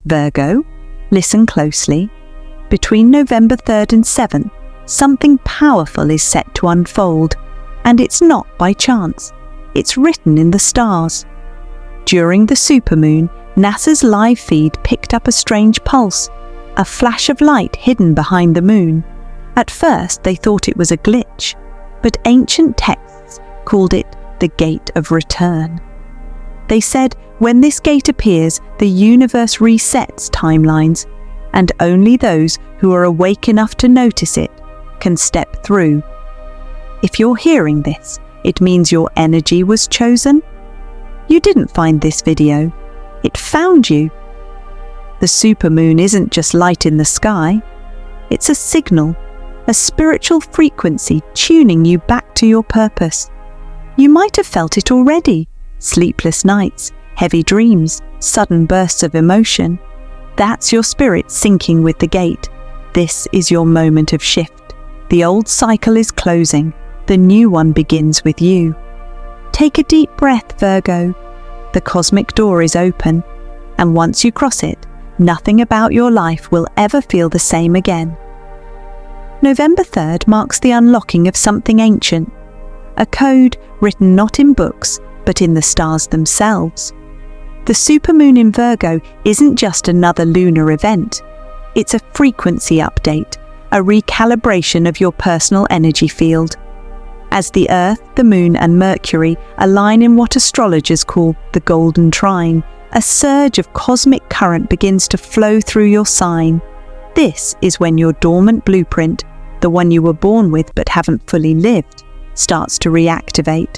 Virgo, listen closely. Between November 3rd and 7th, something powerful is set to unfold, and it's not by chance. It's written in the stars. During the supermoon, NASA's live feed picked up a strange pulse, a flash of light hidden behind the moon. At first, they thought it was a glitch, but ancient texts called it the Gate of Return. They said when this gate appears, the universe resets timelines, and only those who are awake enough to notice it can step through. If you're hearing this, it means your energy was chosen. You didn't find this video, it found you. The supermoon isn't just light in the sky, it's a signal, a spiritual frequency tuning you back to your purpose. You might have felt it already: sleepless nights, heavy dreams, sudden bursts of emotion. That's your spirit syncing with the gate. This is your moment of shift. The old cycle is closing, the new one begins with you. Take a deep breath, Virgo. The cosmic door is open, and once you cross it, nothing about your life will ever feel the same again. November 3rd marks the unlocking of something ancient, a code written not in books, but in the stars themselves. The supermoon in Virgo isn't just another lunar event. It's a frequency update, a recalibration of your personal energy field. As the Earth, the Moon and Mercury align in what astrologers call the Golden Trine, a surge of cosmic current begins to flow through your sign. This is when your dormant blueprint, the one you were born with but haven't fully lived, starts to reactivate.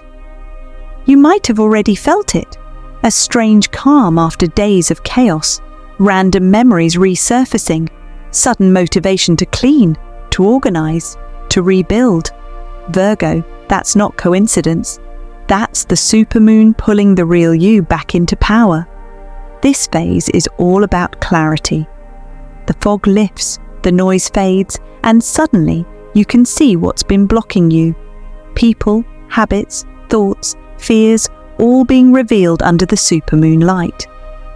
You might have already felt it, a strange calm after days of chaos, random memories resurfacing, sudden motivation to clean, to organize, to rebuild. Virgo, that's not coincidence. That's the supermoon pulling the real you back into power. This phase is all about clarity. The fog lifts, the noise fades, and suddenly you can see what's been blocking you. People, habits, thoughts, fears, all being revealed under the supermoon light.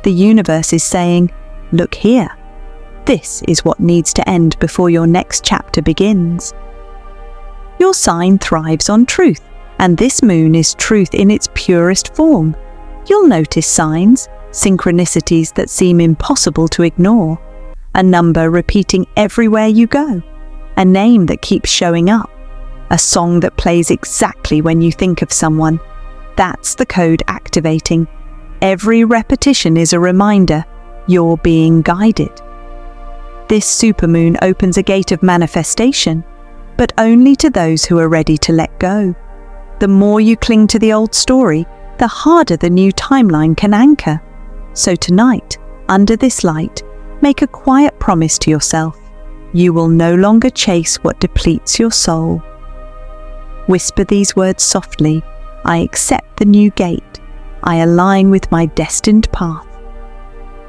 The universe is saying, look here. This is what needs to end before your next chapter begins. Your sign thrives on truth, and this moon is truth in its purest form. You'll notice signs, synchronicities that seem impossible to ignore, a number repeating everywhere you go, a name that keeps showing up, a song that plays exactly when you think of someone. That's the code activating. Every repetition is a reminder you're being guided. This supermoon opens a gate of manifestation, but only to those who are ready to let go. The more you cling to the old story, the harder the new timeline can anchor. So tonight, under this light, make a quiet promise to yourself. You will no longer chase what depletes your soul. Whisper these words softly. I accept the new gate. I align with my destined path.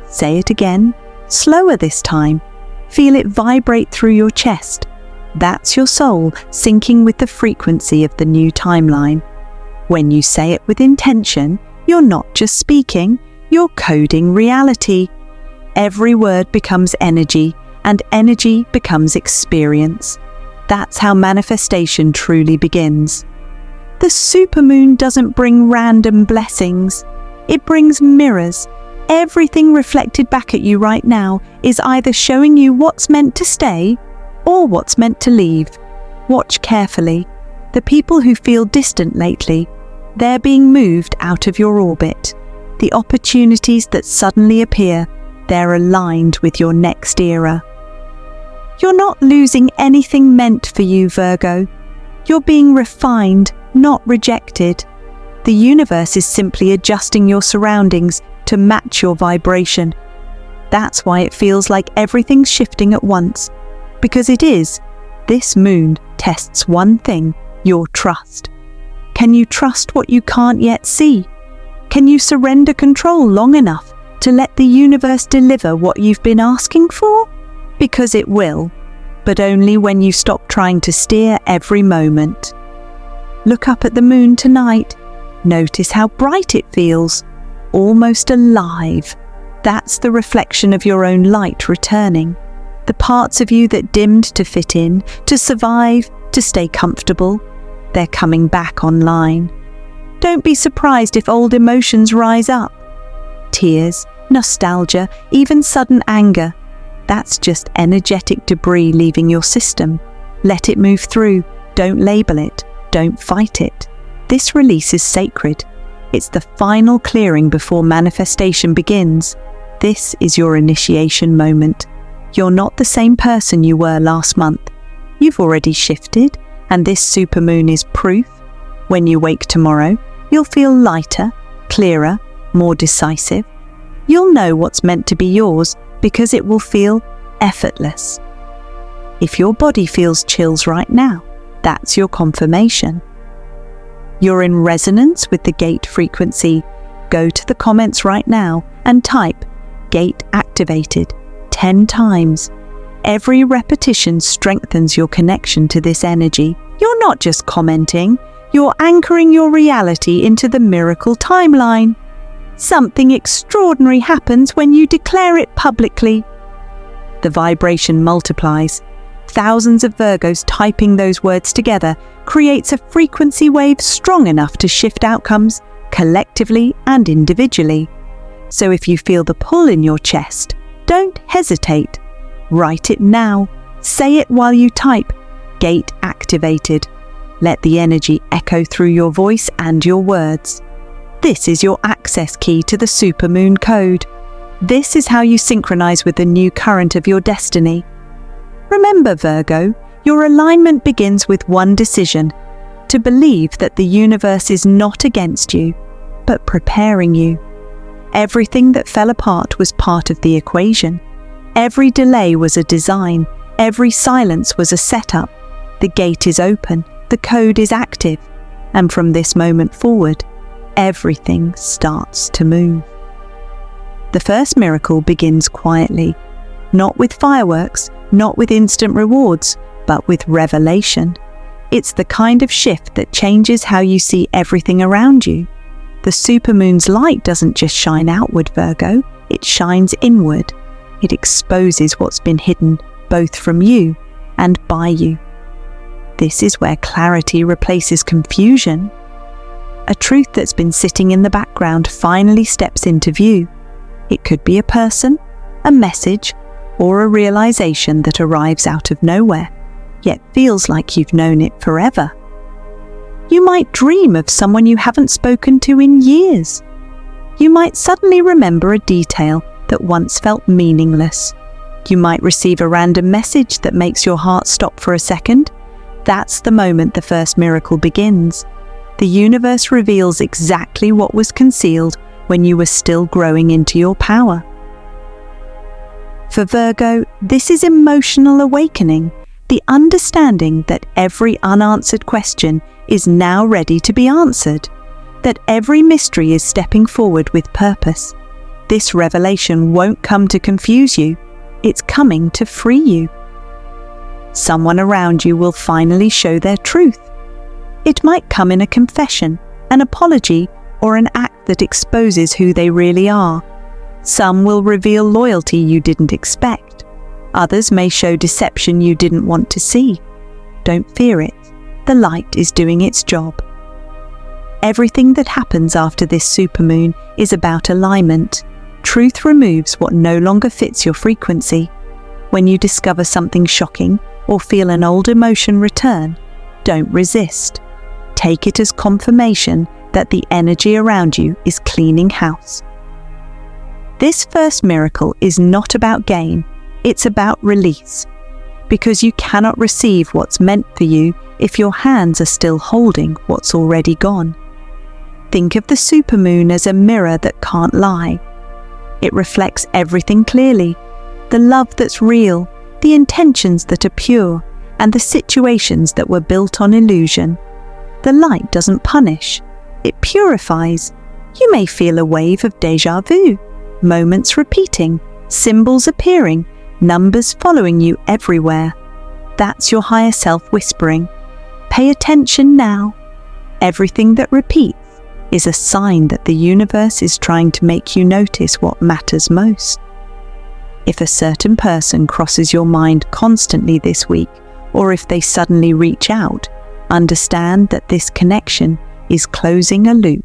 Say it again, slower this time. Feel it vibrate through your chest. That's your soul syncing with the frequency of the new timeline. When you say it with intention, you're not just speaking, you're coding reality. Every word becomes energy, and energy becomes experience. That's how manifestation truly begins. The supermoon doesn't bring random blessings. It brings mirrors. Everything reflected back at you right now is either showing you what's meant to stay or what's meant to leave. Watch carefully. The people who feel distant lately, they're being moved out of your orbit. The opportunities that suddenly appear, they're aligned with your next era. You're not losing anything meant for you, Virgo. You're being refined, not rejected. The universe is simply adjusting your surroundings to match your vibration. That's why it feels like everything's shifting at once. Because it is. This moon tests one thing, your trust. Can you trust what you can't yet see? Can you surrender control long enough to let the universe deliver what you've been asking for? Because it will, but only when you stop trying to steer every moment. Look up at the moon tonight. Notice how bright it feels, almost alive. That's the reflection of your own light returning. The parts of you that dimmed to fit in, to survive, to stay comfortable, they're coming back online. Don't be surprised if old emotions rise up. Tears, nostalgia, even sudden anger. That's just energetic debris leaving your system. Let it move through. Don't label it. Don't fight it. This release is sacred. It's the final clearing before manifestation begins. This is your initiation moment. You're not the same person you were last month. You've already shifted, and this supermoon is proof. When you wake tomorrow, you'll feel lighter, clearer, more decisive. You'll know what's meant to be yours because it will feel effortless. If your body feels chills right now, that's your confirmation. You're in resonance with the gate frequency. Go to the comments right now and type "gate activated" 10 times. Every repetition strengthens your connection to this energy. You're not just commenting, you're anchoring your reality into the miracle timeline. Something extraordinary happens when you declare it publicly. The vibration multiplies. Thousands of Virgos typing those words together creates a frequency wave strong enough to shift outcomes collectively and individually. So if you feel the pull in your chest, don't hesitate. Write it now. Say it while you type "gate activated." Let the energy echo through your voice and your words. This is your access key to the Supermoon Code. This is how you synchronize with the new current of your destiny. Remember, Virgo, your alignment begins with one decision: to believe that the universe is not against you, but preparing you. Everything that fell apart was part of the equation. Every delay was a design. Every silence was a setup. The gate is open. The code is active. And from this moment forward, everything starts to move. The first miracle begins quietly, not with fireworks, not with instant rewards, but with revelation. It's the kind of shift that changes how you see everything around you. The supermoon's light doesn't just shine outward, Virgo, it shines inward. It exposes what's been hidden, both from you and by you. This is where clarity replaces confusion. A truth that's been sitting in the background finally steps into view. It could be a person, a message, or a realization that arrives out of nowhere, yet feels like you've known it forever. You might dream of someone you haven't spoken to in years. You might suddenly remember a detail that once felt meaningless. You might receive a random message that makes your heart stop for a second. That's the moment the first miracle begins. The universe reveals exactly what was concealed when you were still growing into your power. For Virgo, this is emotional awakening, the understanding that every unanswered question is now ready to be answered, that every mystery is stepping forward with purpose. This revelation won't come to confuse you, it's coming to free you. Someone around you will finally show their truth. It might come in a confession, an apology, or an act that exposes who they really are. Some will reveal loyalty you didn't expect. Others may show deception you didn't want to see. Don't fear it. The light is doing its job. Everything that happens after this supermoon is about alignment. Truth removes what no longer fits your frequency. When you discover something shocking or feel an old emotion return, don't resist. Take it as confirmation that the energy around you is cleaning house. This first miracle is not about gain, it's about release. Because you cannot receive what's meant for you if your hands are still holding what's already gone. Think of the supermoon as a mirror that can't lie. It reflects everything clearly: the love that's real, the intentions that are pure, and the situations that were built on illusion. The light doesn't punish, it purifies. You may feel a wave of déjà vu, moments repeating, symbols appearing, numbers following you everywhere. That's your higher self whispering, "Pay attention now." Everything that repeats is a sign that the universe is trying to make you notice what matters most. If a certain person crosses your mind constantly this week, or if they suddenly reach out, understand that this connection is closing a loop.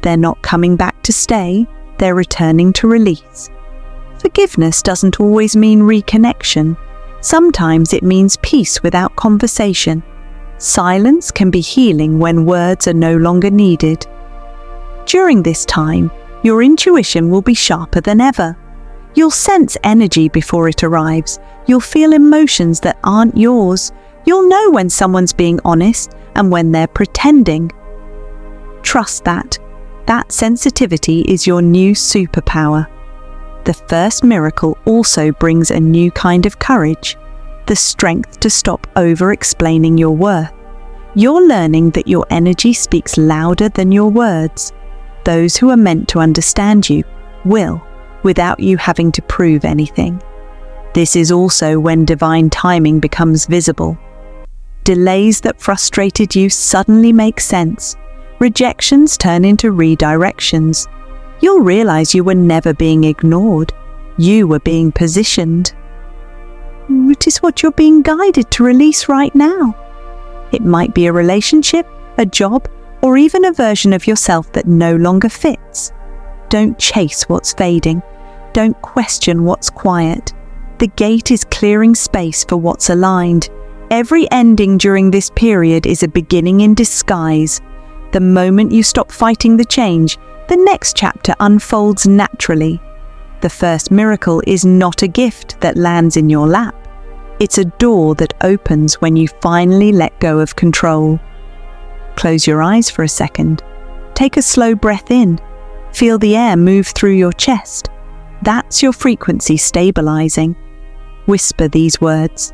They're not coming back to stay, they're returning to release. Forgiveness doesn't always mean reconnection. Sometimes it means peace without conversation. Silence can be healing when words are no longer needed. During this time, your intuition will be sharper than ever. You'll sense energy before it arrives. You'll feel emotions that aren't yours. You'll know when someone's being honest and when they're pretending. Trust that. That sensitivity is your new superpower. The first miracle also brings a new kind of courage, the strength to stop over-explaining your worth. You're learning that your energy speaks louder than your words. Those who are meant to understand you will, without you having to prove anything. This is also when divine timing becomes visible. Delays that frustrated you suddenly make sense. Rejections turn into redirections. You'll realize you were never being ignored. You were being positioned. It is what you're being guided to release right now. It might be a relationship, a job, or even a version of yourself that no longer fits. Don't chase what's fading. Don't question what's quiet. The gate is clearing space for what's aligned. Every ending during this period is a beginning in disguise. The moment you stop fighting the change, the next chapter unfolds naturally. The first miracle is not a gift that lands in your lap. It's a door that opens when you finally let go of control. Close your eyes for a second. Take a slow breath in. Feel the air move through your chest. That's your frequency stabilizing. Whisper these words.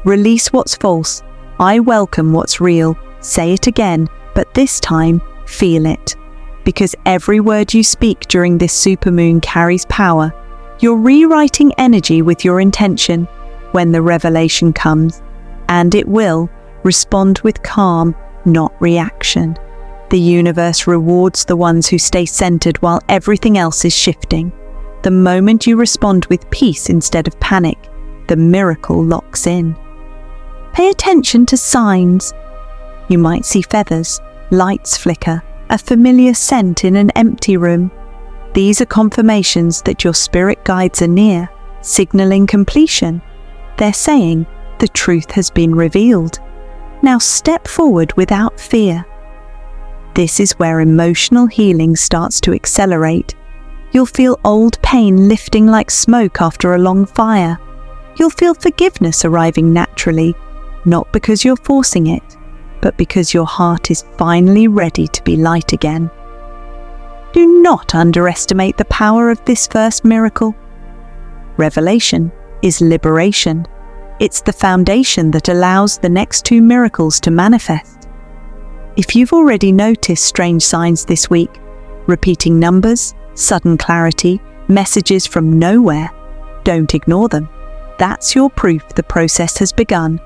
Release what's false. I welcome what's real. Say it again, but this time, feel it. Because every word you speak during this supermoon carries power. You're rewriting energy with your intention. When the revelation comes, and it will, respond with calm, not reaction. The universe rewards the ones who stay centered while everything else is shifting. The moment you respond with peace instead of panic, the miracle locks in. Pay attention to signs. You might see feathers, lights flicker, a familiar scent in an empty room. These are confirmations that your spirit guides are near, signaling completion. They're saying, the truth has been revealed. Now step forward without fear. This is where emotional healing starts to accelerate. You'll feel old pain lifting like smoke after a long fire. You'll feel forgiveness arriving naturally, not because you're forcing it, but because your heart is finally ready to be light again. Do not underestimate the power of this first miracle. Revelation is liberation. It's the foundation that allows the next two miracles to manifest. If you've already noticed strange signs this week, repeating numbers, sudden clarity, messages from nowhere, don't ignore them. That's your proof the process has begun.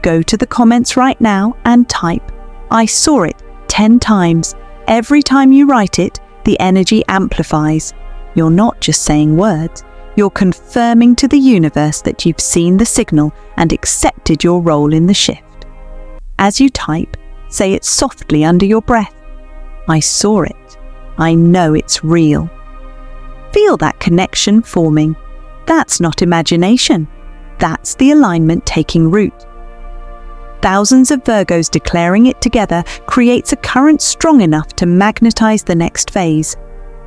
Go to the comments right now and type, I saw it 10 times. Every time you write it, the energy amplifies. You're not just saying words. You're confirming to the universe that you've seen the signal and accepted your role in the shift. As you type, say it softly under your breath. I saw it. I know it's real. Feel that connection forming. That's not imagination. That's the alignment taking root. Thousands of Virgos declaring it together creates a current strong enough to magnetize the next phase.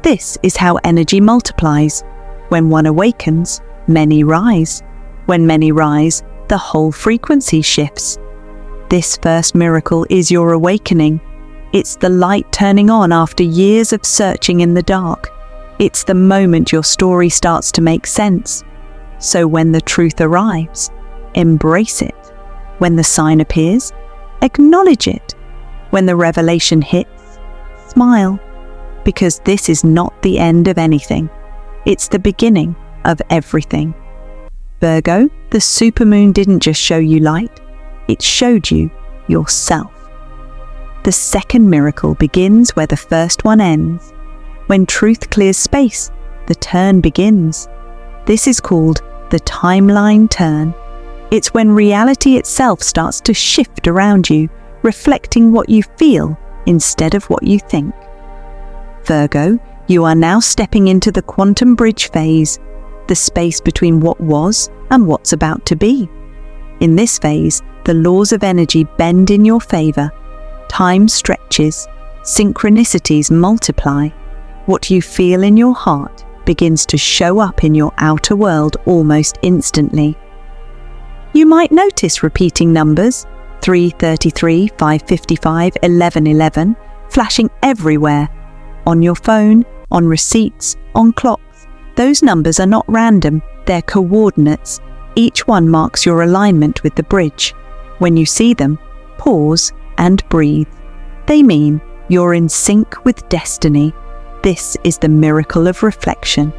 This is how energy multiplies. When one awakens, many rise. When many rise, the whole frequency shifts. This first miracle is your awakening. It's the light turning on after years of searching in the dark. It's the moment your story starts to make sense. So when the truth arrives, embrace it. When the sign appears, acknowledge it. When the revelation hits, smile. Because this is not the end of anything. It's the beginning of everything. Virgo, the supermoon didn't just show you light, it showed you yourself. The second miracle begins where the first one ends. When truth clears space, the turn begins. This is called the timeline turn. It's when reality itself starts to shift around you, reflecting what you feel instead of what you think. Virgo, you are now stepping into the quantum bridge phase, the space between what was and what's about to be. In this phase, the laws of energy bend in your favor. Time stretches, synchronicities multiply. What you feel in your heart begins to show up in your outer world almost instantly. You might notice repeating numbers, 333, 555, 1111, flashing everywhere. On your phone, on receipts, on clocks. Those numbers are not random, they're coordinates. Each one marks your alignment with the bridge. When you see them, pause and breathe. They mean you're in sync with destiny. This is the miracle of reflection.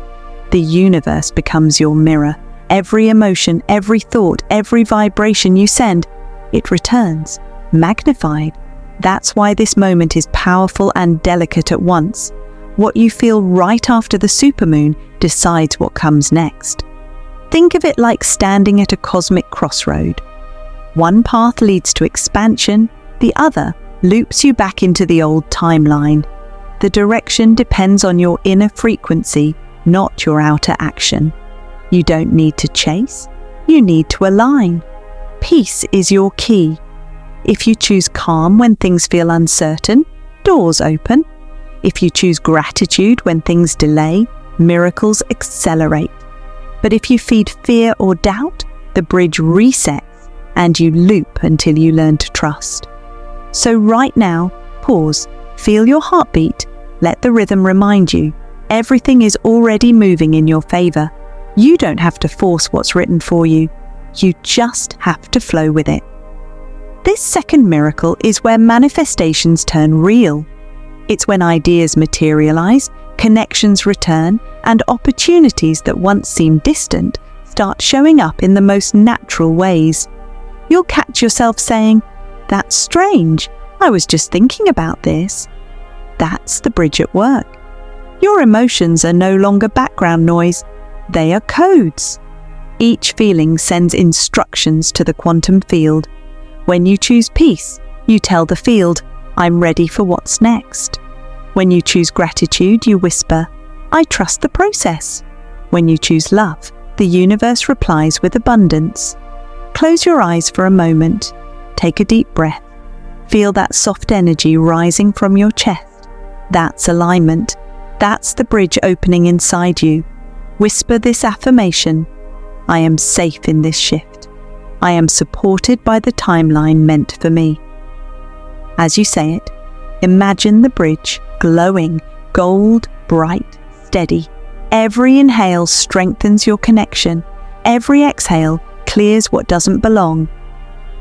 The universe becomes your mirror. Every emotion, every thought, every vibration you send, it returns, magnified. That's why this moment is powerful and delicate at once. What you feel right after the supermoon decides what comes next. Think of it like standing at a cosmic crossroad. One path leads to expansion, the other loops you back into the old timeline. The direction depends on your inner frequency, not your outer action. You don't need to chase, you need to align. Peace is your key. If you choose calm when things feel uncertain, doors open. If you choose gratitude when things delay, miracles accelerate. But if you feed fear or doubt, the bridge resets and you loop until you learn to trust. So right now, pause, feel your heartbeat, let the rhythm remind you, everything is already moving in your favor. You don't have to force what's written for you. You just have to flow with it. This second miracle is where manifestations turn real. It's when ideas materialize, connections return, and opportunities that once seemed distant start showing up in the most natural ways. You'll catch yourself saying, "That's strange, I was just thinking about this." That's the bridge at work. Your emotions are no longer background noise, they are codes. Each feeling sends instructions to the quantum field. When you choose peace, you tell the field, "I'm ready for what's next." When you choose gratitude, you whisper, "I trust the process." When you choose love, the universe replies with abundance. Close your eyes for a moment. Take a deep breath. Feel that soft energy rising from your chest. That's alignment. That's the bridge opening inside you. Whisper this affirmation, "I am safe in this shift. I am supported by the timeline meant for me." As you say it, imagine the bridge glowing, gold, bright, steady. Every inhale strengthens your connection. Every exhale clears what doesn't belong.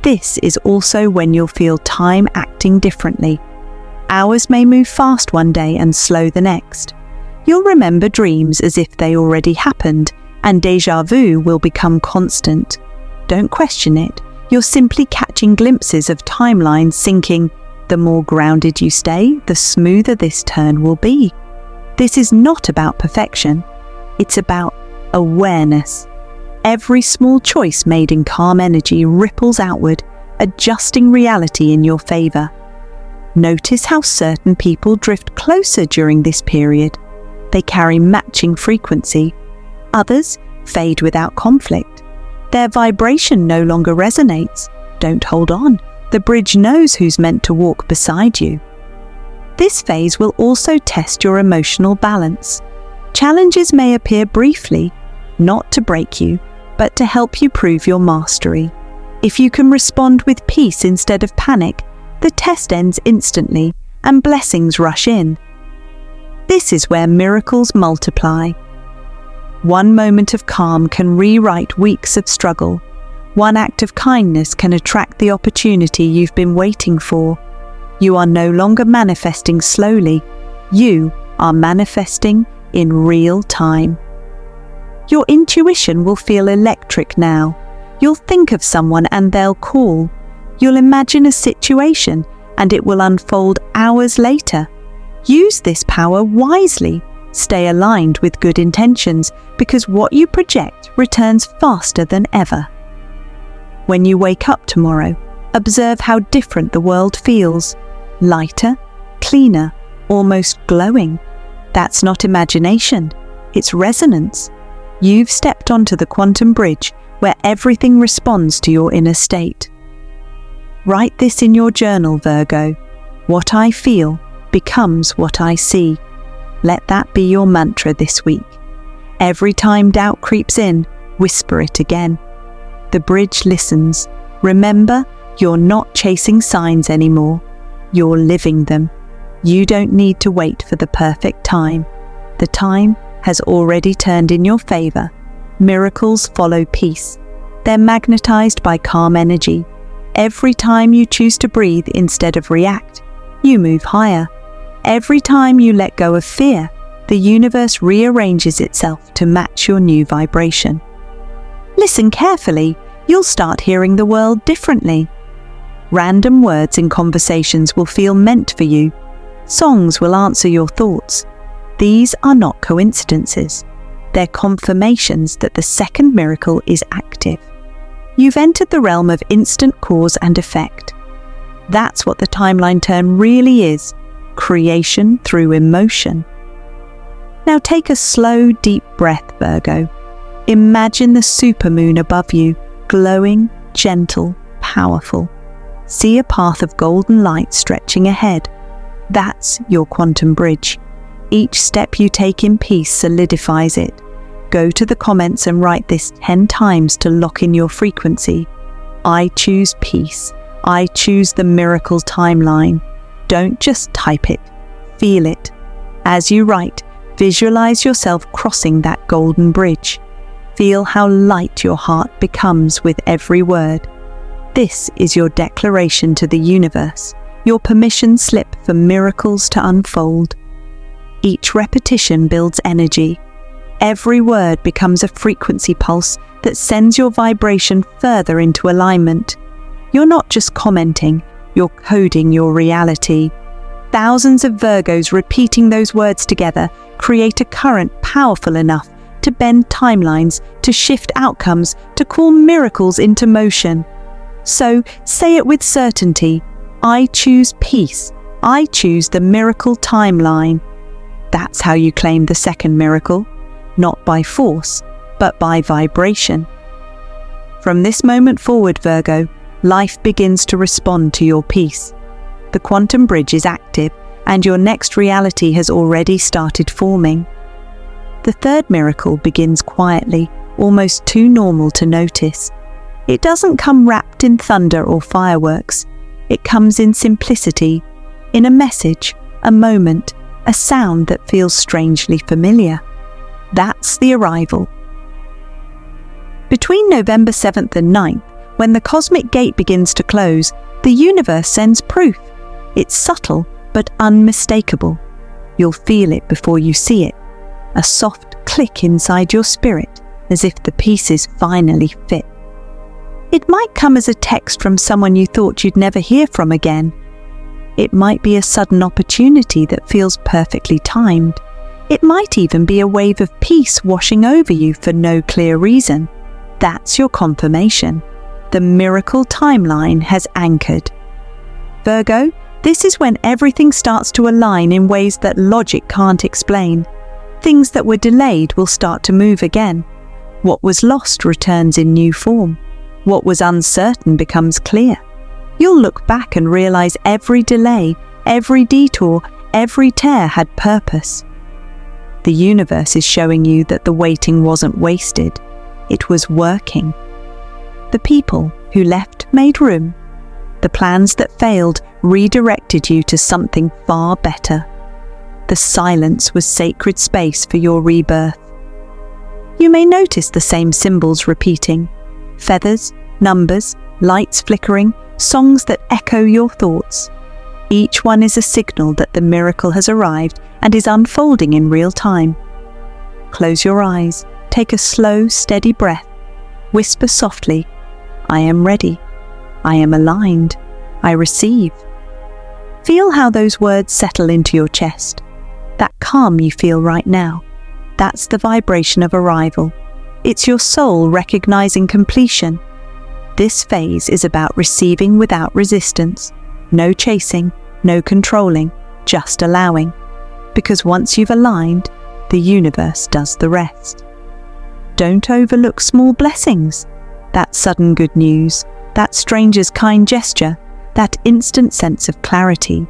This is also when you'll feel time acting differently. Hours may move fast one day and slow the next. You'll remember dreams as if they already happened, and déjà vu will become constant. Don't question it. You're simply catching glimpses of timelines syncing. The more grounded you stay, the smoother this turn will be. This is not about perfection. It's about awareness. Every small choice made in calm energy ripples outward, adjusting reality in your favor. Notice how certain people drift closer during this period. They carry matching frequency. Others fade without conflict. Their vibration no longer resonates. Don't hold on. The bridge knows who's meant to walk beside you. This phase will also test your emotional balance. Challenges may appear briefly, not to break you, but to help you prove your mastery. If you can respond with peace instead of panic, the test ends instantly and blessings rush in. This is where miracles multiply. One moment of calm can rewrite weeks of struggle. One act of kindness can attract the opportunity you've been waiting for. You are no longer manifesting slowly. You are manifesting in real time. Your intuition will feel electric now. You'll think of someone and they'll call. You'll imagine a situation and it will unfold hours later. Use this power wisely. Stay aligned with good intentions, because what you project returns faster than ever. When you wake up tomorrow, observe how different the world feels. Lighter, cleaner, almost glowing. That's not imagination, it's resonance. You've stepped onto the quantum bridge where everything responds to your inner state. Write this in your journal, Virgo. What I feel becomes what I see. Let that be your mantra this week. Every time doubt creeps in, whisper it again. The bridge listens. Remember, you're not chasing signs anymore. You're living them. You don't need to wait for the perfect time. The time has already turned in your favor. Miracles follow peace. They're magnetized by calm energy. Every time you choose to breathe instead of react, you move higher. Every time you let go of fear, the universe rearranges itself to match your new vibration. Listen carefully. You'll start hearing the world differently. Random words in conversations will feel meant for you. Songs will answer your thoughts. These are not coincidences. They're confirmations that the second miracle is active. You've entered the realm of instant cause and effect. That's what the timeline turn really is. Creation through emotion. Now take a slow, deep breath, Virgo. Imagine the supermoon above you, glowing, gentle, powerful. See a path of golden light stretching ahead. That's your quantum bridge. Each step you take in peace solidifies it. Go to the comments and write this 10 times to lock in your frequency. I choose peace. I choose the miracle timeline. Don't just type it. Feel it. As you write, visualize yourself crossing that golden bridge. Feel how light your heart becomes with every word. This is your declaration to the universe, your permission slip for miracles to unfold. Each repetition builds energy. Every word becomes a frequency pulse that sends your vibration further into alignment. You're not just commenting, you're coding your reality. Thousands of Virgos repeating those words together create a current powerful enough to bend timelines, to shift outcomes, to call miracles into motion. So say it with certainty. I choose peace. I choose the miracle timeline. That's how you claim the second miracle, not by force, but by vibration. From this moment forward, Virgo, life begins to respond to your peace. The quantum bridge is active, and your next reality has already started forming. The third miracle begins quietly, almost too normal to notice. It doesn't come wrapped in thunder or fireworks. It comes in simplicity, in a message, a moment, a sound that feels strangely familiar. That's the arrival. Between November 7th and 9th, when the cosmic gate begins to close, the universe sends proof. It's subtle but unmistakable. You'll feel it before you see it. A soft click inside your spirit, as if the pieces finally fit. It might come as a text from someone you thought you'd never hear from again. It might be a sudden opportunity that feels perfectly timed. It might even be a wave of peace washing over you for no clear reason. That's your confirmation. The miracle timeline has anchored. Virgo, this is when everything starts to align in ways that logic can't explain. Things that were delayed will start to move again. What was lost returns in new form. What was uncertain becomes clear. You'll look back and realize every delay, every detour, every tear had purpose. The universe is showing you that the waiting wasn't wasted. It was working. The people who left made room. The plans that failed redirected you to something far better. The silence was sacred space for your rebirth. You may notice the same symbols repeating. Feathers, numbers, lights flickering, songs that echo your thoughts. Each one is a signal that the miracle has arrived and is unfolding in real time. Close your eyes, take a slow, steady breath. Whisper softly, I am ready. I am aligned. I receive. Feel how those words settle into your chest. That calm you feel right now, that's the vibration of arrival. It's your soul recognizing completion. This phase is about receiving without resistance. No chasing, no controlling, just allowing. Because once you've aligned, the universe does the rest. Don't overlook small blessings. That sudden good news, that stranger's kind gesture, that instant sense of clarity.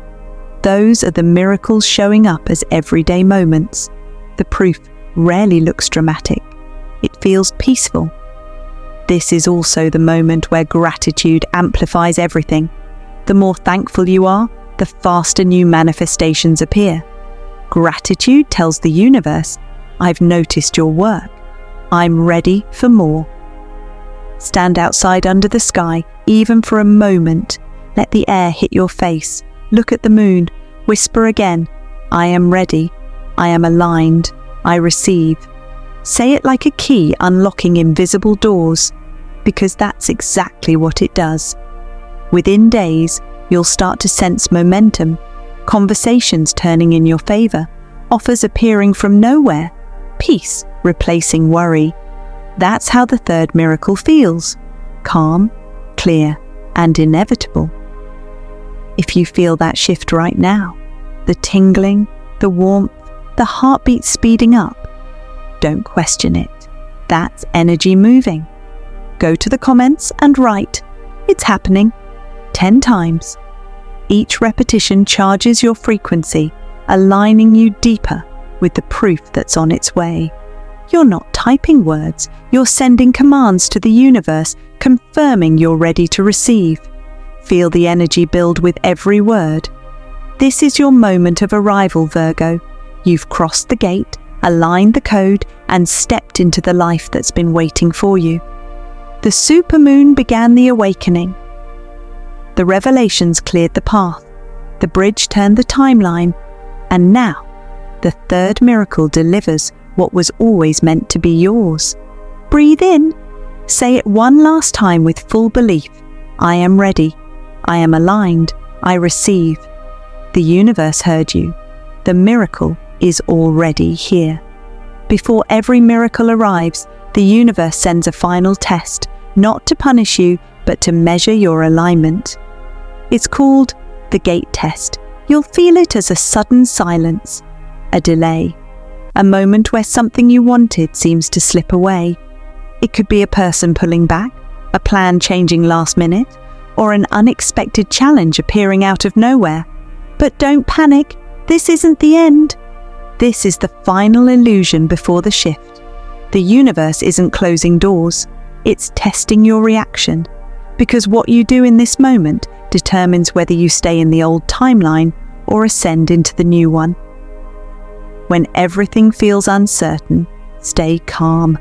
Those are the miracles showing up as everyday moments. The proof rarely looks dramatic. It feels peaceful. This is also the moment where gratitude amplifies everything. The more thankful you are, the faster new manifestations appear. Gratitude tells the universe, I've noticed your work. I'm ready for more. Stand outside under the sky, even for a moment. Let the air hit your face. Look at the moon. Whisper again, I am ready. I am aligned. I receive. Say it like a key unlocking invisible doors, because that's exactly what it does. Within days, you'll start to sense momentum, conversations turning in your favor, offers appearing from nowhere, peace replacing worry. That's how the third miracle feels: calm, clear, and inevitable. If you feel that shift right now, the tingling, the warmth, the heartbeat speeding up, don't question it. That's energy moving. Go to the comments and write, it's happening, 10 times. Each repetition charges your frequency, aligning you deeper with the proof that's on its way. You're not typing words, you're sending commands to the universe, confirming you're ready to receive. Feel the energy build with every word. This is your moment of arrival, Virgo. You've crossed the gate, aligned the code, and stepped into the life that's been waiting for you. The supermoon began the awakening. The revelations cleared the path. The bridge turned the timeline. And now, the third miracle delivers what was always meant to be yours. Breathe in. Say it one last time with full belief. I am ready. I am aligned. I receive. The universe heard you. The miracle is already here. Before every miracle arrives, the universe sends a final test, not to punish you, but to measure your alignment. It's called the gate test. You'll feel it as a sudden silence, a delay, a moment where something you wanted seems to slip away. It could be a person pulling back, a plan changing last minute, or an unexpected challenge appearing out of nowhere. But don't panic, this isn't the end. This is the final illusion before the shift. The universe isn't closing doors, it's testing your reaction. Because what you do in this moment determines whether you stay in the old timeline or ascend into the new one. When everything feels uncertain, stay calm.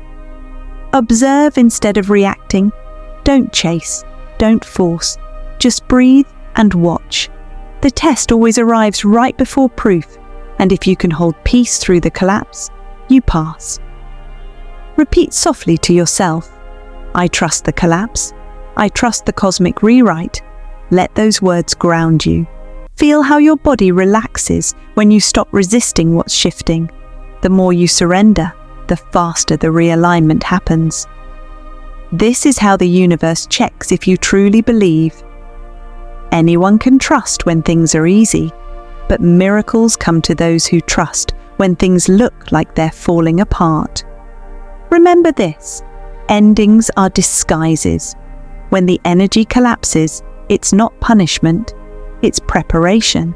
Observe instead of reacting. Don't chase, don't force. Just breathe and watch. The test always arrives right before proof, and if you can hold peace through the collapse, you pass. Repeat softly to yourself, I trust the collapse. I trust the cosmic rewrite. Let those words ground you. Feel how your body relaxes when you stop resisting what's shifting. The more you surrender, the faster the realignment happens. This is how the universe checks if you truly believe. Anyone can trust when things are easy, but miracles come to those who trust when things look like they're falling apart. Remember this, endings are disguises. When the energy collapses, it's not punishment, it's preparation.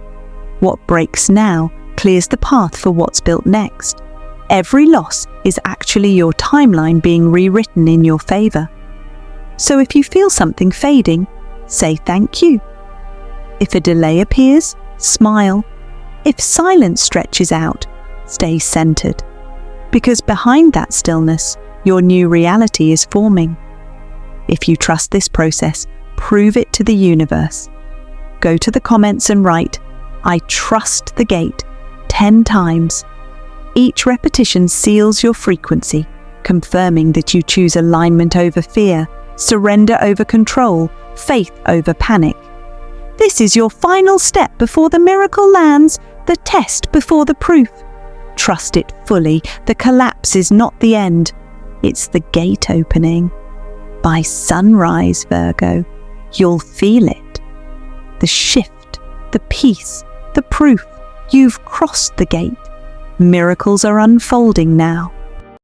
What breaks now clears the path for what's built next. Every loss is actually your timeline being rewritten in your favor. So if you feel something fading, say thank you. If a delay appears, smile. If silence stretches out, stay centered. Because behind that stillness, your new reality is forming. If you trust this process, prove it to the universe. Go to the comments and write, I trust the gate, 10 times. Each repetition seals your frequency, confirming that you choose alignment over fear, surrender over control, faith over panic. This is your final step before the miracle lands, the test before the proof. Trust it fully. The collapse is not the end. It's the gate opening. By sunrise, Virgo, you'll feel it. The shift, the peace, the proof. You've crossed the gate. Miracles are unfolding now.